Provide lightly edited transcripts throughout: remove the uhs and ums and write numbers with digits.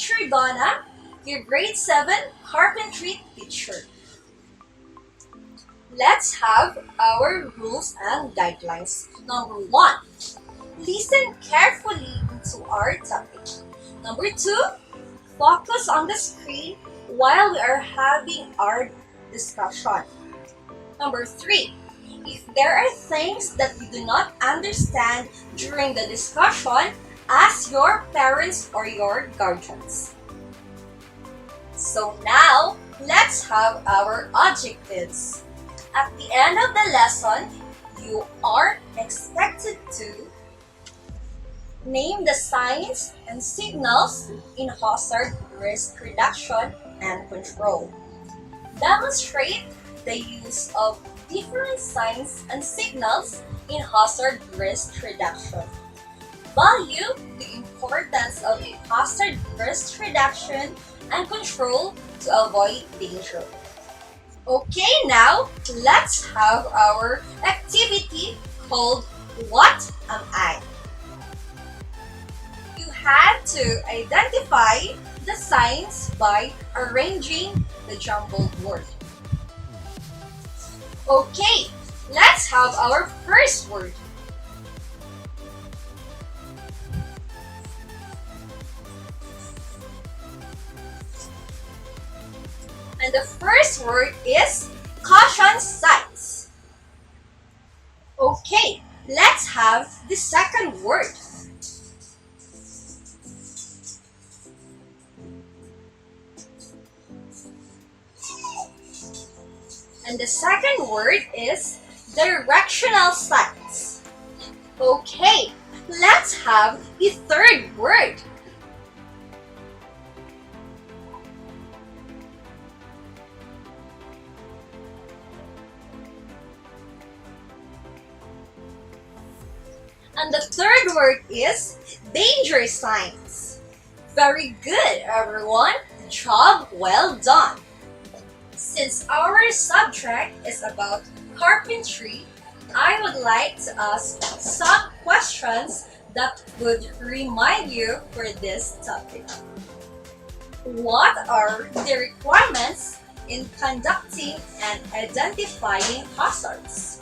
teacher Donna, your grade 7 carpentry teacher. Let's have our rules and guidelines. Number 1, listen carefully to our topic. Number 2, focus on the screen while we are having our discussion. Number 3, if there are things that you do not understand during the discussion, ask your parents or your guardians. So now, let's have our objectives. At the end of the lesson, you are expected to name the signs and signals in hazard risk reduction and control. Demonstrate the use of different signs and signals in hazard risk reduction. Value the importance of hazard risk reduction and control to avoid danger. Okay, now let's have our activity called What Am I? You had to identify the signs by arranging the jumbled word. Okay, let's have our first word. And the first word is caution signs. Okay, let's have the second word. And the second word is directional signs. Okay, let's have the third word. And the third word is danger signs. Very good, everyone. Job well done. Since our subject is about carpentry, I would like to ask some questions that would remind you for this topic. What are the requirements in conducting and identifying hazards?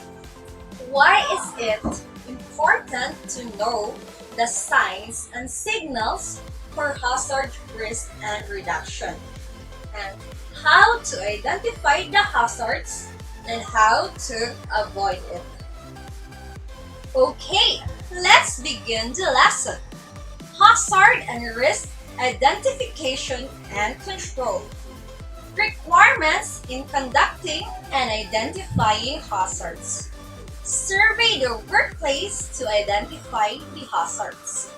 Why is it important to know the signs and signals for hazard risk and reduction? And how to identify the hazards and how to avoid it. Okay, let's begin the lesson. Hazard and risk identification and control. Requirements in conducting and identifying hazards. Survey the workplace to identify the hazards.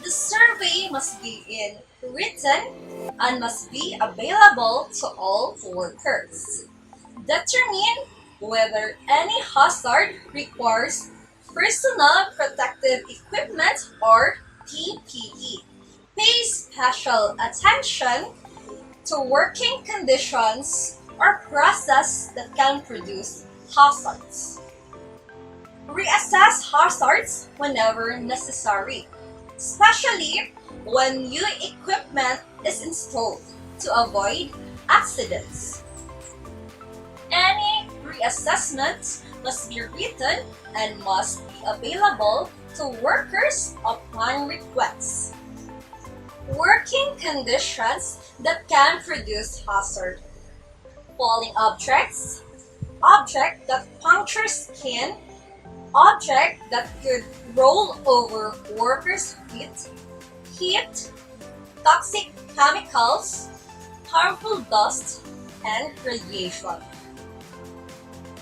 The survey must be in written and must be available to all workers. Determine whether any hazard requires personal protective equipment or PPE. Pay special attention to working conditions or process that can produce hazards. Reassess hazards whenever necessary, especially when new equipment is installed to avoid accidents. Any reassessment must be written and must be available to workers upon request. Working conditions that can produce hazard. Falling objects, object that punctures skin, object that could roll over workers' heat, toxic chemicals, harmful dust, and radiation.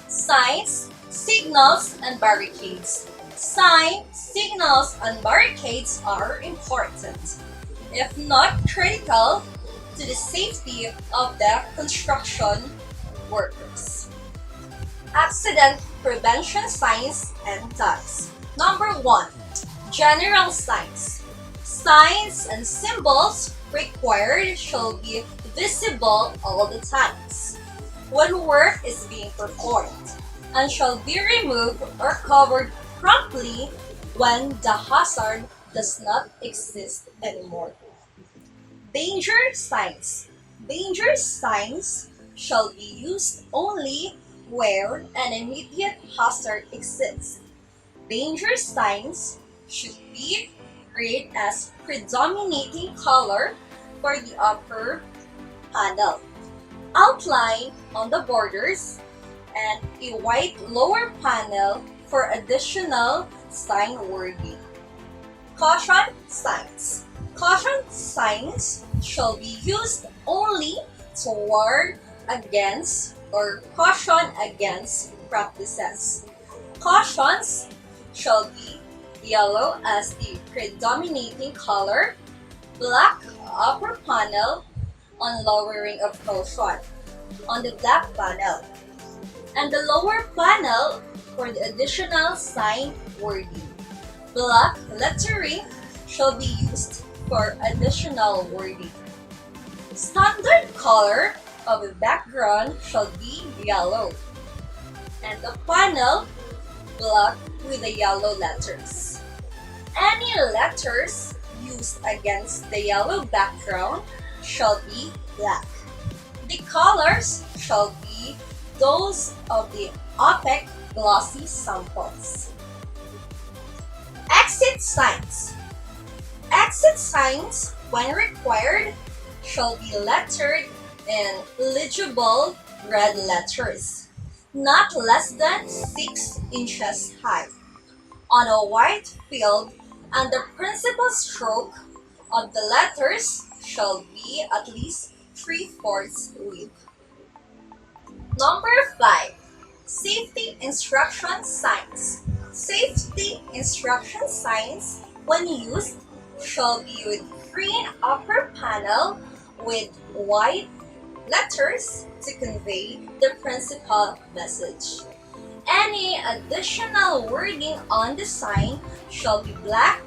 Signs, signals, and barricades. Signs, signals, and barricades are important, if not critical, to the safety of the construction workers. Accident prevention signs and tags. Number 1, general signs. Signs and symbols required shall be visible all the times when work is being performed and shall be removed or covered promptly when the hazard does not exist anymore. Danger signs. Danger signs shall be used only where an immediate hazard exists. Danger signs should be read as predominating color for the upper panel, outline on the borders, and a white lower panel for additional sign wording. Caution signs. Caution signs shall be used only to warn against or caution against practices. Cautions shall be yellow as the predominating color, black upper panel on lowering of caution on the black panel, and the lower panel for the additional sign wording. Black lettering shall be used for additional wording. Standard color of the background shall be yellow, and the panel black with the yellow letters. Any letters used against the yellow background shall be black. The colors shall be those of the opaque glossy samples. Exit signs. Exit signs, when required, shall be lettered in legible red letters, not less than 6 inches high, on a white field, and the principal stroke of the letters shall be at least 3/4 width. Number 5. Safety instruction signs. Safety instruction signs, when used, shall be with green upper panel with white letters to convey the principal message. Any additional wording on the sign shall be black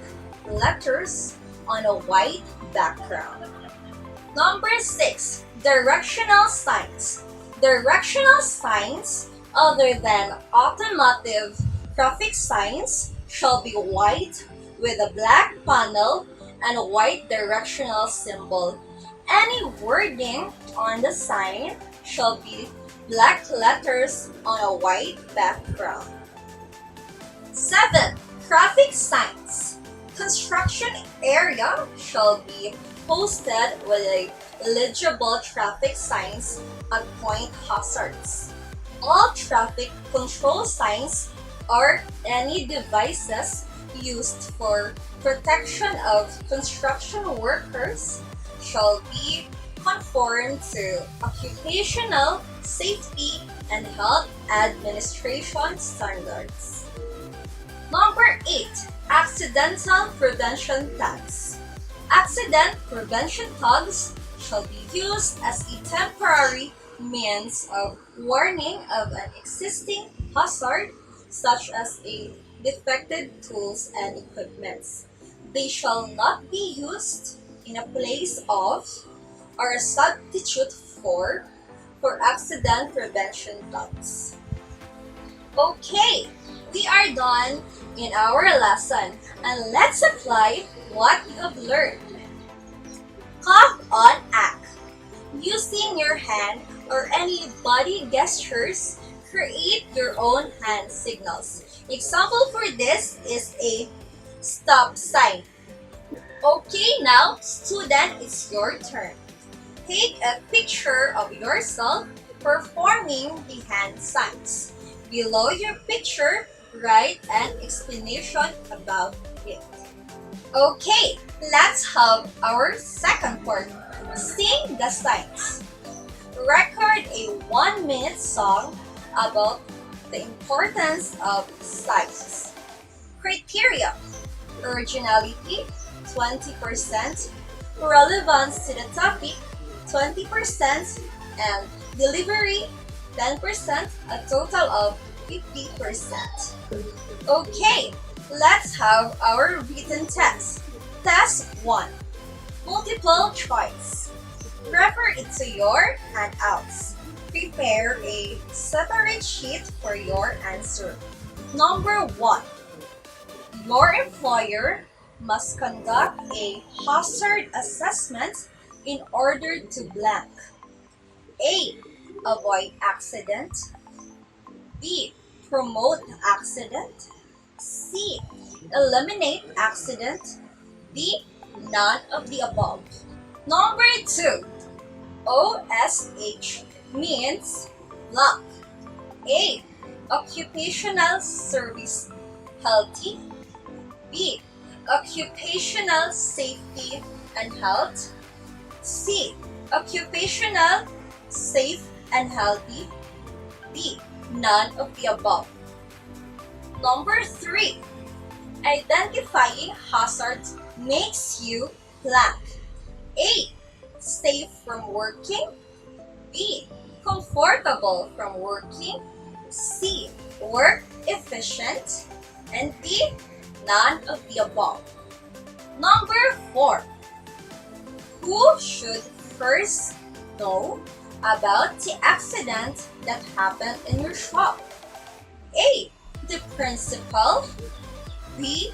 letters on a white background. Number 6. Directional signs. Directional signs other than automotive traffic signs shall be white with a black panel and a white directional symbol. Any wording on the sign shall be black letters on a white background. 7. Traffic signs. Construction area shall be posted with a legible traffic signs at point hazards. All traffic control signs or any devices used for protection of construction workers shall be conform to occupational safety and health administration standards. Number 8. Accidental prevention tags. Accident prevention tags shall be used as a temporary means of warning of an existing hazard, such as a defective tools and equipments. They shall not be used in a place of or a substitute for accident prevention tags. Okay, we are done in our lesson, and let's apply what you have learned. Cough on act. Using your hand or any body gestures, create your own hand signals. Example for this is a stop sign. Okay, now student, it's your turn. Take a picture of yourself performing the hand signs. Below your picture, write an explanation about it. Okay, let's have our second part. Sing the signs. Record a 1-minute song about the importance of signs. Criteria: originality 20%, relevance to the topic 20%, and delivery 10%, a total of 50%. Okay, let's have our written test. Test 1. Multiple choice. Refer it to your handouts. Prepare a separate sheet for your answer. Number 1. Your employer must conduct a hazard assessment in order to blank? A. Avoid accident. B. Promote accident. C. Eliminate accident. D. None of the above. Number 2. OSH means blank. A. Occupational service healthy. B. Occupational safety and health. C. Occupational safe and healthy. D. None of the above. Number 3. Identifying hazards makes you blank. A. Safe from working. B. Comfortable from working. C. Work efficient. And D. None of the above. Number 4. Who should first know about the accident that happened in your shop? A. The principal. B.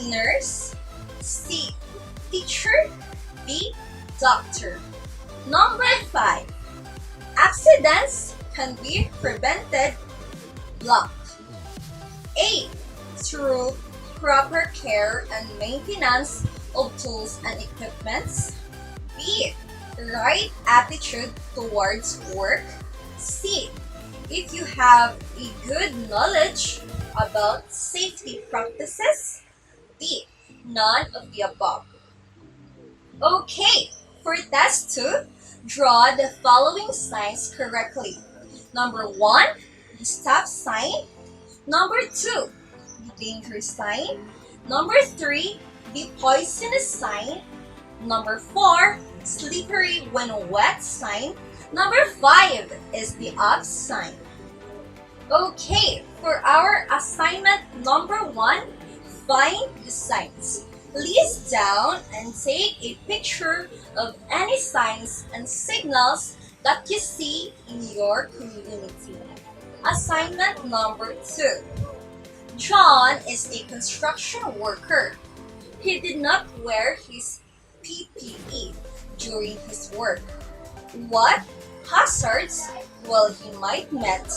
Nurse. C. Teacher. D. Doctor. Number 5. Accidents can be prevented blank. A. Through proper care and maintenance of tools and equipments. B. Right attitude towards work. C. If you have a good knowledge about safety practices. D. None of the above. Okay, for test 2, draw the following signs correctly. Number 1, the stop sign. Number 2, the danger sign. Number 3, the poisonous sign. Number 4, slippery when wet sign. Number 5 is the up sign. Okay, for our assignment number 1, find the signs. List down and take a picture of any signs and signals that you see in your community. Assignment number 2. John is a construction worker. He did not wear his PPE during his work. What hazards will he might meet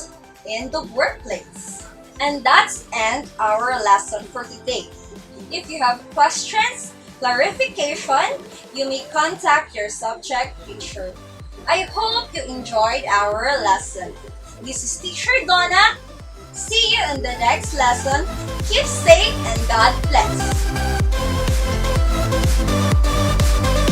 in the workplace? And that's end our lesson for today. If you have questions, clarification, you may contact your subject teacher. I hope you enjoyed our lesson. This is Teacher Donna. See you in the next lesson. Keep safe and God bless.